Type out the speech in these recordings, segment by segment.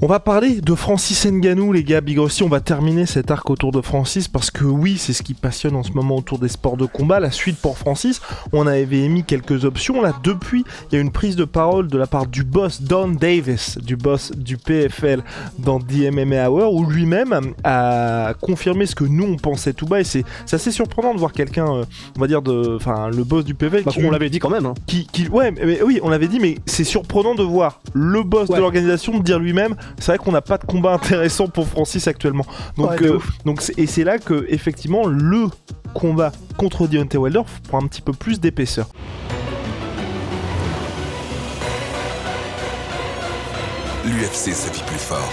On va parler de Francis Ngannou, les gars. Big Rusty, on va terminer cet arc autour de Francis parce que oui, c'est ce qui passionne en ce moment autour des sports de combat. La suite pour Francis, on avait émis quelques options. Là, depuis, il y a une prise de parole de la part du boss Don Davis, du boss du PFL dans The MMA Hour, où lui-même a confirmé ce que nous on pensait tout bas. Et c'est assez surprenant de voir quelqu'un, on va dire, le boss du PFL. On l'avait dit quand même. Hein. Ouais, mais oui, on l'avait dit, mais c'est surprenant de voir le boss de l'organisation dire lui-même. C'est vrai qu'on n'a pas de combat intéressant pour Francis actuellement. Donc, c'est là que effectivement le combat contre Deontay Wilder prend un petit peu plus d'épaisseur. L'UFC se vit plus fort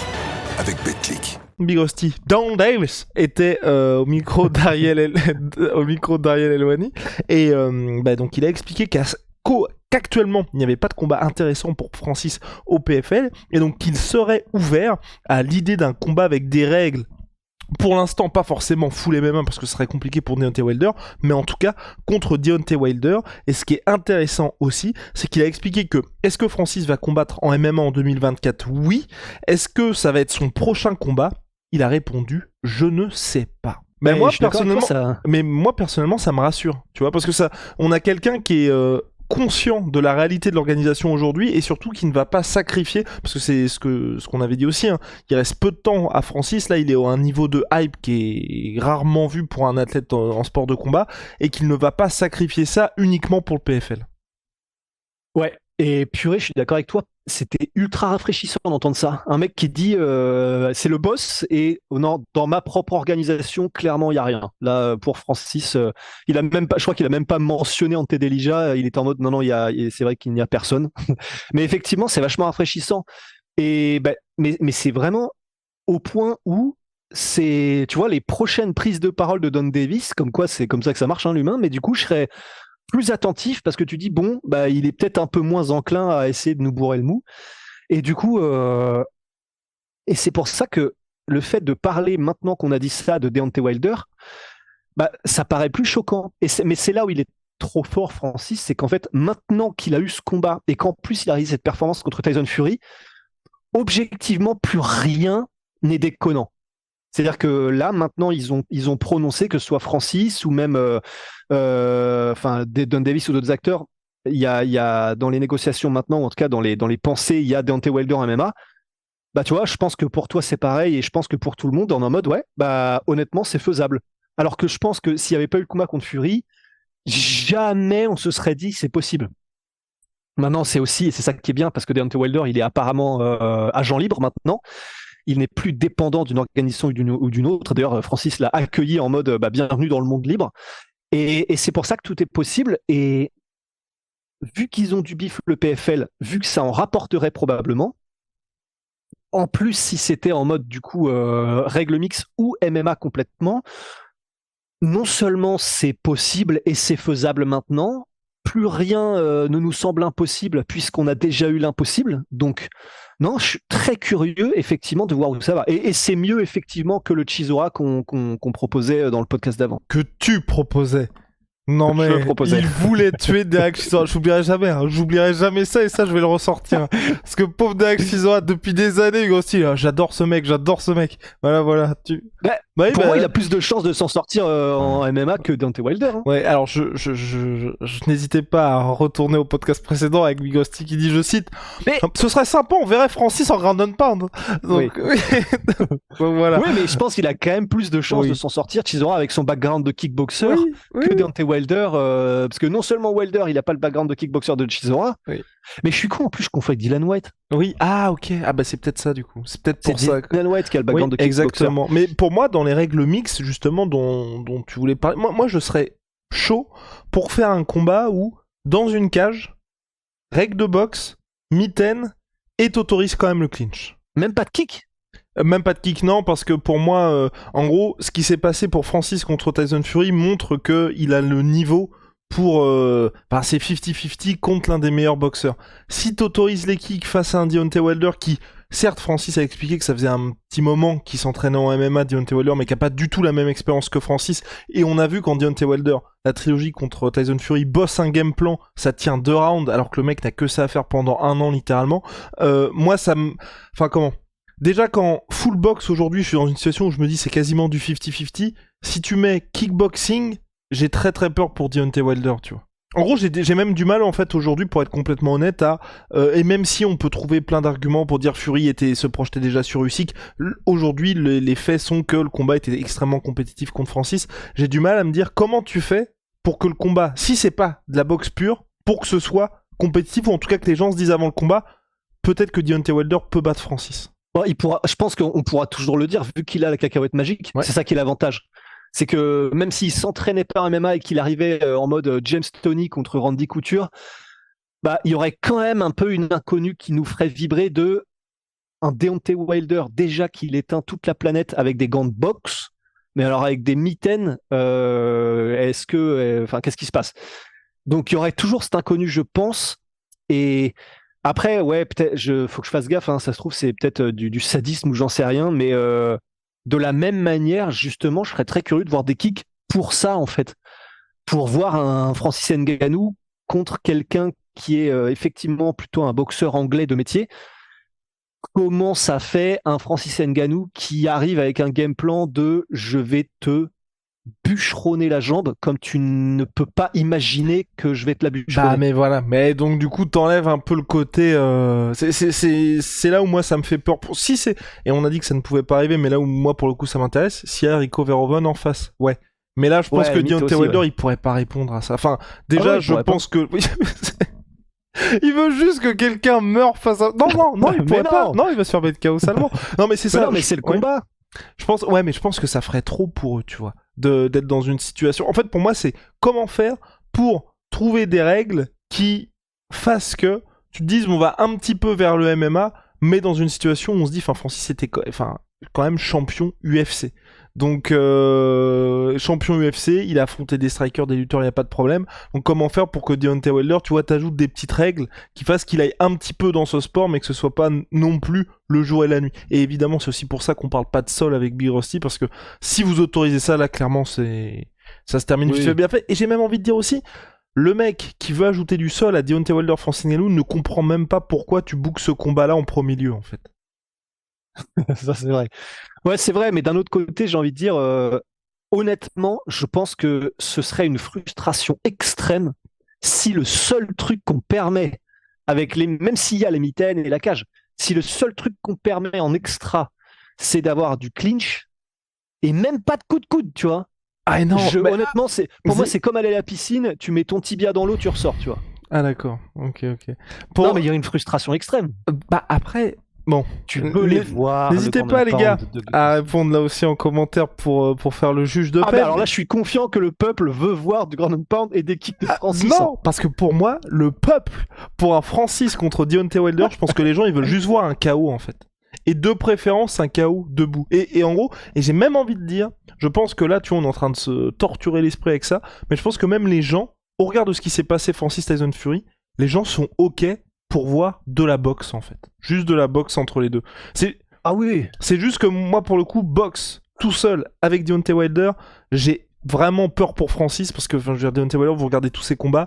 avec BetClick. Big Rusty, Don Davis était au micro d'Ariel Helwani et donc il a expliqué qu'actuellement il n'y avait pas de combat intéressant pour Francis au PFL et donc qu'il serait ouvert à l'idée d'un combat avec des règles pour l'instant pas forcément full MMA parce que ce serait compliqué pour Deontay Wilder, mais en tout cas contre Deontay Wilder. Et ce qui est intéressant aussi, c'est qu'il a expliqué que est-ce que Francis va combattre en MMA en 2024 ? Oui. Est-ce que ça va être son prochain combat ? Il a répondu je ne sais pas. Mais moi personnellement ça me rassure, tu vois, parce que ça on a quelqu'un qui est conscient de la réalité de l'organisation aujourd'hui et surtout qui ne va pas sacrifier, parce que c'est ce qu'on avait dit aussi, hein. Il reste peu de temps à Francis, là il est à un niveau de hype qui est rarement vu pour un athlète en sport de combat et qu'il ne va pas sacrifier ça uniquement pour le PFL. Ouais, et purée, je suis d'accord avec toi, c'était ultra rafraîchissant d'entendre ça. Un mec qui dit c'est le boss et non, dans ma propre organisation, clairement, il n'y a rien. Là, pour Francis, il a même pas, je crois qu'il a même pas mentionné Ante Delija, il était en mode non, c'est vrai qu'il n'y a personne. Mais effectivement, c'est vachement rafraîchissant. Et mais c'est vraiment au point où c'est, tu vois, les prochaines prises de parole de Don Davis, comme quoi c'est comme ça que ça marche, hein, l'humain, mais du coup, je serais plus attentif parce que tu dis bon il est peut-être un peu moins enclin à essayer de nous bourrer le mou et du coup et c'est pour ça que le fait de parler maintenant qu'on a dit ça de Deontay Wilder ça paraît plus choquant mais c'est là où il est trop fort Francis, c'est qu'en fait maintenant qu'il a eu ce combat et qu'en plus il a réalisé cette performance contre Tyson Fury, objectivement plus rien n'est déconnant. C'est-à-dire que là, maintenant, ils ont prononcé que ce soit Francis ou même Don Davis ou d'autres acteurs, il y a dans les négociations maintenant, ou en tout cas dans les pensées, il y a Deontay Wilder en MMA. Tu vois, je pense que pour toi, c'est pareil et je pense que pour tout le monde, on est en mode, honnêtement, c'est faisable. Alors que je pense que s'il n'y avait pas eu le combat contre Fury, jamais on se serait dit c'est possible. Maintenant, c'est aussi, et c'est ça qui est bien, parce que Deontay Wilder, il est apparemment agent libre maintenant. Il n'est plus dépendant d'une organisation ou d'une autre. D'ailleurs, Francis l'a accueilli en mode bienvenue dans le monde libre. Et c'est pour ça que tout est possible. Et vu qu'ils ont du bif le PFL, vu que ça en rapporterait probablement, en plus si c'était en mode du coup règle mix ou MMA complètement, non seulement c'est possible et c'est faisable maintenant, plus rien ne nous semble impossible puisqu'on a déjà eu l'impossible. Donc non, je suis très curieux effectivement de voir où ça va. Et c'est mieux effectivement que le Chisora qu'on proposait dans le podcast d'avant. Que tu proposais. Non mais il voulait tuer Derek Chisora, j'oublierai jamais ça et ça je vais le ressortir. Parce que pauvre Derek Chisora depuis des années aussi là, j'adore ce mec. Voilà, pour moi il a plus de chances de s'en sortir en MMA que Deontay Wilder. Hein. Ouais, alors je n'hésitais pas à retourner au podcast précédent avec Big Rusty qui dit, je cite, mais ce serait sympa, on verrait Francis en ground and pound. Donc donc, voilà. Oui, mais je pense qu'il a quand même plus de chances de s'en sortir Chisora avec son background de kickboxer que Deontay Wilder, parce que non seulement Wilder il a pas le background de kickboxer de Chisora, mais je suis con en plus, je confonds avec Dylan White. Oui, ok, c'est peut-être ça du coup, c'est peut-être pour ça. Dylan White qui a le background de kickboxer. Exactement, mais pour moi dans les règles mixtes justement dont tu voulais parler, moi je serais chaud pour faire un combat où dans une cage, règle de boxe, mitaine et t'autorises quand même le clinch. Même pas de kick. Même pas de kick, non, parce que pour moi, en gros, ce qui s'est passé pour Francis contre Tyson Fury montre qu'il a le niveau pour... c'est 50-50 contre l'un des meilleurs boxeurs. Si t'autorises les kicks face à un Deontay Wilder qui... Certes, Francis a expliqué que ça faisait un petit moment qu'il s'entraînait en MMA, Deontay Wilder, mais qui a pas du tout la même expérience que Francis. Et on a vu quand Deontay Wilder, la trilogie contre Tyson Fury, bosse un game plan, ça tient 2 rounds, alors que le mec n'a que ça à faire pendant 1 an, littéralement. Moi, ça me... déjà qu'en full box aujourd'hui, je suis dans une situation où je me dis c'est quasiment du 50-50. Si tu mets kickboxing, j'ai très très peur pour Deontay Wilder, tu vois. En gros, j'ai même du mal en fait aujourd'hui, pour être complètement honnête, et même si on peut trouver plein d'arguments pour dire Fury se projetait déjà sur Usyk, aujourd'hui les faits sont que le combat était extrêmement compétitif contre Francis. J'ai du mal à me dire comment tu fais pour que le combat, si c'est pas de la boxe pure, pour que ce soit compétitif, ou en tout cas que les gens se disent avant le combat, peut-être que Deontay Wilder peut battre Francis. Bon, je pense qu'on pourra toujours le dire, vu qu'il a la cacahuète magique. Ouais. C'est ça qui est l'avantage. C'est que même s'il s'entraînait pas en MMA et qu'il arrivait en mode James Toney contre Randy Couture, bah, il y aurait quand même un peu une inconnue qui nous ferait vibrer de un Deontay Wilder, déjà qu'il éteint toute la planète avec des gants de boxe, mais alors avec des mitaines, qu'est-ce qui se passe? Donc il y aurait toujours cet inconnu, je pense. Et après, ouais, peut-être, faut que je fasse gaffe, hein, ça se trouve, c'est peut-être du sadisme ou j'en sais rien, mais de la même manière, justement, je serais très curieux de voir des kicks pour ça, en fait. Pour voir un Francis Ngannou contre quelqu'un qui est effectivement plutôt un boxeur anglais de métier. Comment ça fait un Francis Ngannou qui arrive avec un game plan de je vais te bûcheronner la jambe comme tu ne peux pas imaginer que je vais te la bûcheronner. Bah mais voilà, mais donc du coup t'enlèves un peu le côté c'est là où moi ça me fait peur si c'est, et on a dit que ça ne pouvait pas arriver, mais là où moi pour le coup ça m'intéresse, s'il y a Rico Verhoeven en face, ouais, mais là je pense que Deontay Wilder il pourrait pas répondre à ça, enfin déjà je pense que il veut juste que quelqu'un meure face à non il pourrait pas, non il va se faire mettre KO salement, non mais c'est ça, non mais c'est le combat. Je pense, ouais, mais je pense que ça ferait trop pour eux, tu vois, d'être dans une situation. En fait, pour moi, c'est comment faire pour trouver des règles qui fassent que tu te dises, on va un petit peu vers le MMA, mais dans une situation où on se dit, enfin, Francis était quand même champion UFC. Donc, champion UFC, il a affronté des strikers, des lutteurs, il n'y a pas de problème. Donc, comment faire pour que Deontay Wilder, tu vois, t'ajoutes des petites règles qui fassent qu'il aille un petit peu dans ce sport, mais que ce soit pas non plus le jour et la nuit. Et évidemment, c'est aussi pour ça qu'on parle pas de sol avec Big Rusty, parce que si vous autorisez ça, là, clairement, ça se termine vite fait bien fait. Et j'ai même envie de dire aussi, le mec qui veut ajouter du sol à Deontay Wilder, Francis Ngannou, ne comprend même pas pourquoi tu bookes ce combat-là en premier lieu, en fait. Ça, c'est vrai. Ouais, c'est vrai, mais d'un autre côté, j'ai envie de dire, honnêtement, je pense que ce serait une frustration extrême si le seul truc qu'on permet, même s'il y a les mitaines et la cage, si le seul truc qu'on permet en extra, c'est d'avoir du clinch et même pas de coup de coude, tu vois. Ah non, honnêtement, pour moi, c'est comme aller à la piscine, tu mets ton tibia dans l'eau, tu ressors, tu vois. Ah d'accord, ok. Non, mais il y a une frustration extrême. Bah après, bon, tu peux les voir. N'hésitez pas les gars à répondre là aussi en commentaire pour faire le juge de paix. Bah alors là, je suis confiant que le peuple veut voir du ground and pound et des kicks de Francis. Non, parce que pour moi, le peuple, pour un Francis contre Deontay Wilder, je pense que les gens ils veulent juste voir un KO en fait. Et de préférence un KO debout. Et en gros, et j'ai même envie de dire, je pense que là, tu vois, on est en train de se torturer l'esprit avec ça, mais je pense que même les gens, au regard de ce qui s'est passé Francis Tyson Fury, les gens sont ok pour voir de la boxe en fait. Juste de la boxe entre les deux. Ah oui. C'est juste que moi pour le coup, boxe tout seul avec Deontay Wilder, j'ai vraiment peur pour Francis parce que je veux dire, Deontay Wilder, vous regardez tous ses combats,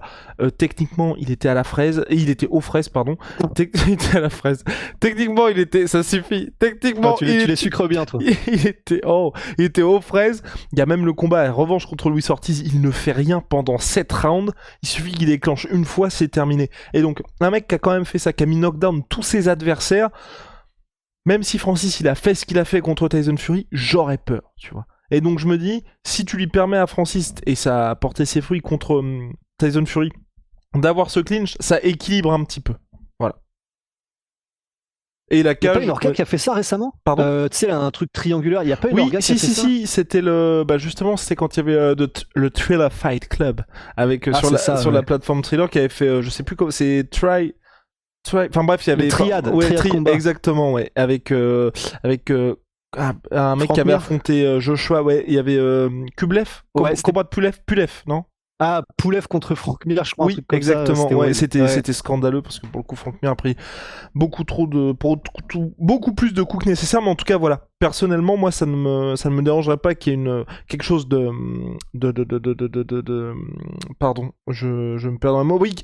techniquement il était à la fraise, et il était aux fraises pardon. Il était à la fraise. Techniquement il était, ça suffit. Techniquement tu les sucres bien toi. Il était aux fraises. Il y a même le combat revanche contre Luis Ortiz, il ne fait rien pendant 7 rounds. Il suffit qu'il déclenche une fois, c'est terminé. Et donc un mec qui a quand même fait ça, qui a mis knockdown tous ses adversaires. Même si Francis il a fait ce qu'il a fait contre Tyson Fury, j'aurais peur, tu vois. Et donc je me dis, si tu lui permets à Francis, et ça a porté ses fruits contre Tyson Fury, d'avoir ce clinch, ça équilibre un petit peu. Voilà. Et la cage. Il n'y a pas une orga qui a fait ça récemment ? Pardon ? Tu sais, un truc triangulaire, il n'y a pas une orga qui a fait ça ? Si, c'était le. Bah justement, c'était quand il y avait le Thriller Fight Club, avec, sur la plateforme Thriller, qui avait fait, je sais plus comment, c'est Enfin bref, il y avait. Triade Triade, exactement, ouais. Avec un mec qui avait affronté Joshua, ouais, il y avait Kublev, combat de Pulev, non ? Ah, Pulev contre Frank Mir, je crois. Oui, exactement. C'était scandaleux parce que pour le coup, Frank Mir a pris beaucoup plus de coups que nécessaire. Mais en tout cas, voilà. Personnellement, moi, ça ne me dérangerait pas qu'il y ait quelque chose de pardon, je me perds dans le mot. Oui,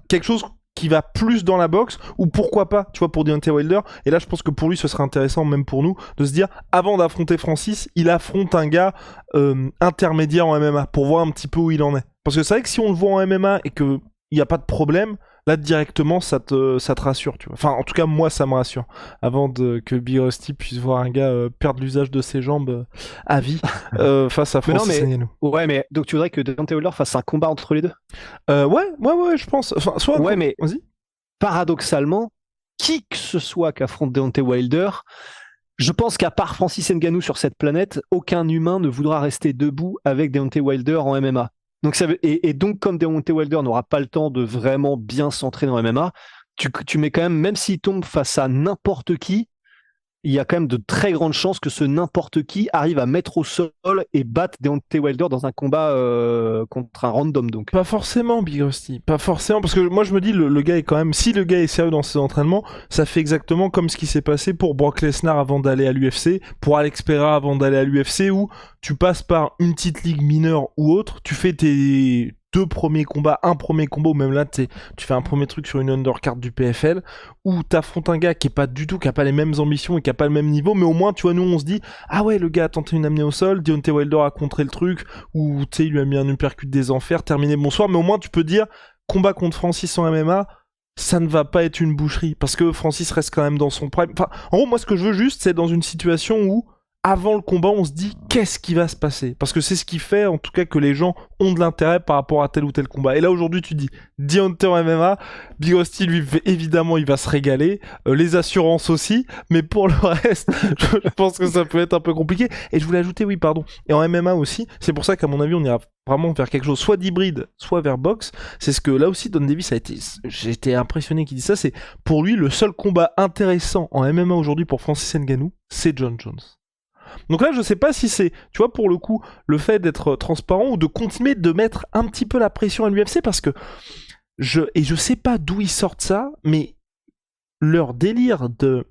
quelque chose qui va plus dans la boxe, ou pourquoi pas, tu vois, pour Deontay Wilder. Et là, je pense que pour lui, ce serait intéressant, même pour nous, de se dire, avant d'affronter Francis, il affronte un gars intermédiaire en MMA, pour voir un petit peu où il en est. Parce que c'est vrai que si on le voit en MMA et qu'il n'y a pas de problème, là, directement, ça te rassure, tu vois. Enfin, en tout cas, moi, ça me rassure. Avant que Big Rusty puisse voir un gars perdre l'usage de ses jambes à vie face à Francis Ngannou. Ouais, mais donc tu voudrais que Deontay Wilder fasse un combat entre les deux? Ouais, je pense. Enfin, soit... Ouais, mais vas-y. Paradoxalement, qui que ce soit qu'affronte Deontay Wilder, je pense qu'à part Francis Ngannou sur cette planète, aucun humain ne voudra rester debout avec Deontay Wilder en MMA. Donc et donc, comme Deontay Wilder n'aura pas le temps de vraiment bien s'entraîner en MMA, tu mets quand même s'il tombe face à n'importe qui, il y a quand même de très grandes chances que ce n'importe qui arrive à mettre au sol et battre Deontay Wilder dans un combat contre un random. Donc. Pas forcément, Big Rusty. Pas forcément, parce que moi je me dis, le gars est quand même... Si le gars est sérieux dans ses entraînements, ça fait exactement comme ce qui s'est passé pour Brock Lesnar avant d'aller à l'UFC, pour Alex Pereira avant d'aller à l'UFC, où tu passes par une petite ligue mineure ou autre, tu fais tes 2 premiers combats, un premier combat, ou même là, tu fais un premier truc sur une undercard du PFL, où t'affrontes un gars qui est pas du tout, qui a pas les mêmes ambitions et qui a pas le même niveau, mais au moins, tu vois, nous, on se dit, ah ouais, le gars a tenté une amenée au sol, Deontay Wilder a contré le truc, ou, tu sais, il lui a mis un uppercut des enfers, terminé, bonsoir, mais au moins, tu peux dire, combat contre Francis en MMA, ça ne va pas être une boucherie, parce que Francis reste quand même dans son prime. Enfin, en gros, moi, ce que je veux juste, c'est dans une situation où, avant le combat, on se dit qu'est-ce qui va se passer, parce que c'est ce qui fait en tout cas que les gens ont de l'intérêt par rapport à tel ou tel combat. Et là aujourd'hui tu dis Deontay en MMA, Big Rusty lui évidemment il va se régaler, les assurances aussi, mais pour le reste je pense que ça peut être un peu compliqué. Et je voulais ajouter et en MMA aussi, c'est pour ça qu'à mon avis on ira vraiment vers quelque chose soit d'hybride, soit vers boxe. C'est ce que là aussi Don Davis j'ai été impressionné qu'il dise ça, c'est pour lui le seul combat intéressant en MMA aujourd'hui pour Francis Ngannou, c'est Jon Jones. Donc là, je sais pas si c'est, tu vois, pour le coup, le fait d'être transparent ou de continuer de mettre un petit peu la pression à l'UFC, parce que je sais pas d'où ils sortent ça, mais leur délire de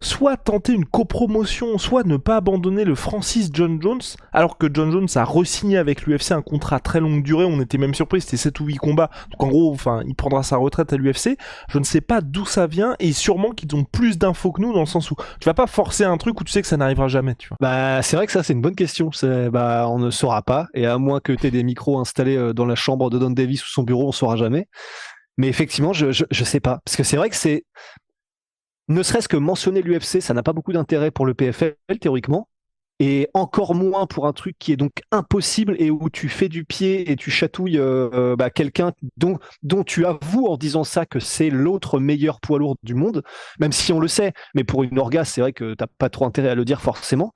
soit tenter une copromotion, soit ne pas abandonner le Francis Jon Jones, alors que Jon Jones a re-signé avec l'UFC un contrat à très longue durée, on était même surpris, c'était 7 ou 8 combats, donc en gros, il prendra sa retraite à l'UFC, je ne sais pas d'où ça vient, et sûrement qu'ils ont plus d'infos que nous, dans le sens où tu vas pas forcer un truc où tu sais que ça n'arrivera jamais, tu vois. Bah, c'est vrai que ça, c'est une bonne question, on ne saura pas, et à moins que tu aies des micros installés dans la chambre de Don Davis ou son bureau, on saura jamais. Mais effectivement, je sais pas, parce que c'est vrai que c'est... Ne serait-ce que mentionner l'UFC, ça n'a pas beaucoup d'intérêt pour le PFL, théoriquement, et encore moins pour un truc qui est donc impossible et où tu fais du pied et tu chatouilles quelqu'un dont tu avoues en disant ça que c'est l'autre meilleur poids lourd du monde, même si on le sait, mais pour une orga, c'est vrai que t'as pas trop intérêt à le dire forcément.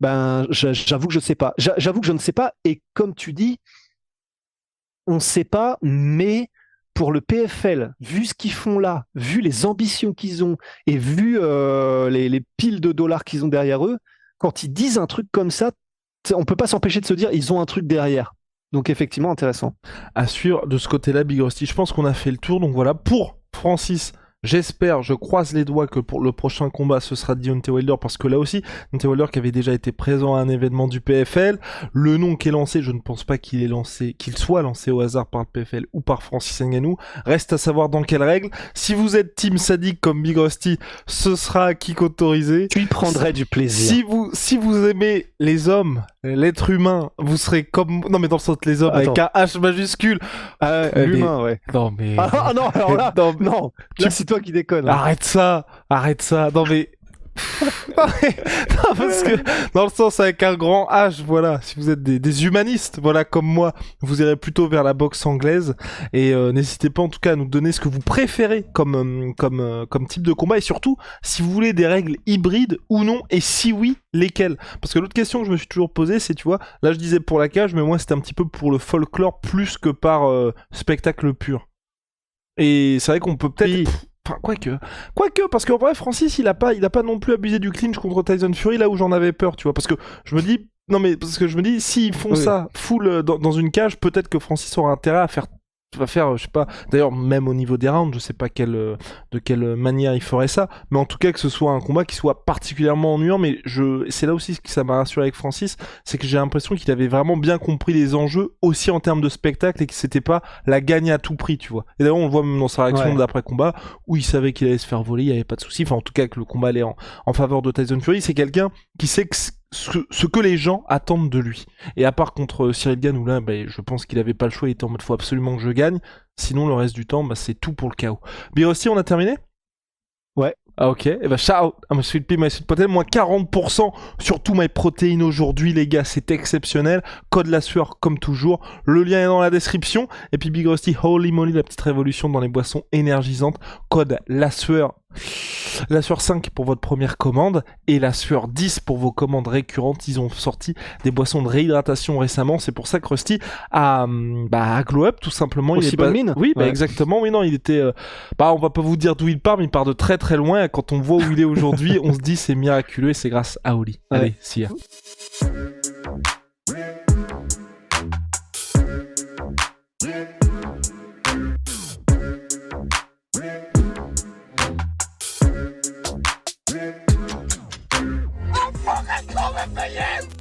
J'avoue que je sais pas. J'avoue que je ne sais pas, et comme tu dis, on ne sait pas, mais... Pour le PFL, vu ce qu'ils font là, vu les ambitions qu'ils ont et vu les piles de dollars qu'ils ont derrière eux, quand ils disent un truc comme ça, on peut pas s'empêcher de se dire ils ont un truc derrière. Donc effectivement intéressant. À suivre de ce côté-là, Big Rusty. Je pense qu'on a fait le tour. Donc voilà, pour Francis, j'espère, je croise les doigts que pour le prochain combat, ce sera Deontay Wilder, parce que là aussi, Deontay Wilder qui avait déjà été présent à un événement du PFL, le nom qui est lancé, je ne pense pas qu'il soit lancé au hasard par le PFL ou par Francis Ngannou. Reste à savoir dans quelles règles. Si vous êtes team sadique comme Big Rusty, ce sera kick autorisé. Tu y prendrais du plaisir. Si vous aimez les hommes, l'être humain, vous serez comme... Non mais dans le sens les hommes, avec un H majuscule. L'humain, ouais. Non mais... Ah non, alors là, non. Là, c'est toi qui déconnes. Arrête ça. Non mais... non, parce que dans le sens avec un grand H, voilà, si vous êtes des humanistes, voilà, comme moi, vous irez plutôt vers la boxe anglaise, et n'hésitez pas en tout cas à nous donner ce que vous préférez comme type de combat, et surtout si vous voulez des règles hybrides ou non, et si oui, lesquelles. Parce que l'autre question que je me suis toujours posée, c'est, tu vois, là je disais pour la cage, mais moi c'était un petit peu pour le folklore plus que par spectacle pur. Et c'est vrai qu'on peut peut-être... Oui. Enfin, quoique, parce qu'en vrai, Francis, il a pas non plus abusé du clinch contre Tyson Fury, là où j'en avais peur, tu vois, parce que je me dis, s'ils font ça full dans une cage, peut-être que Francis aura intérêt à faire tu vas faire, je sais pas, d'ailleurs même au niveau des rounds, je sais pas de quelle manière il ferait ça, mais en tout cas que ce soit un combat qui soit particulièrement ennuyant, mais c'est là aussi que ça m'a rassuré avec Francis, c'est que j'ai l'impression qu'il avait vraiment bien compris les enjeux, aussi en termes de spectacle, et que c'était pas la gagne à tout prix, tu vois. Et d'ailleurs on le voit même dans sa réaction d'après-combat, où il savait qu'il allait se faire voler, il y avait pas de souci, enfin en tout cas que le combat allait en faveur de Tyson Fury, c'est quelqu'un qui sait que ce que les gens attendent de lui. Et à part contre Cyril Gane, où là, je pense qu'il avait pas le choix, il était en mode faut absolument que je gagne. Sinon, le reste du temps, c'est tout pour le chaos. Birosti, on a terminé ? Ouais. Ah ok, et shout out à my sweet pea, my sweet potato, moins 40% sur tout my protéines aujourd'hui les gars, c'est exceptionnel. Code la sueur comme toujours, le lien est dans la description. Et puis Big Rusty, holy moly, la petite révolution dans les boissons énergisantes. Code la sueur 5 pour votre première commande et la sueur 10 pour vos commandes récurrentes. Ils ont sorti des boissons de réhydratation récemment, c'est pour ça que Rusty a glow up tout simplement. Aussi bonne mine. Oui, exactement. Oui, non, il était on va pas vous dire d'où il part, mais il part de très très loin. Et quand on voit où il est aujourd'hui, on se dit c'est miraculeux et c'est grâce à Oli. Ouais. Allez, see ya. I'm fucking coming for you!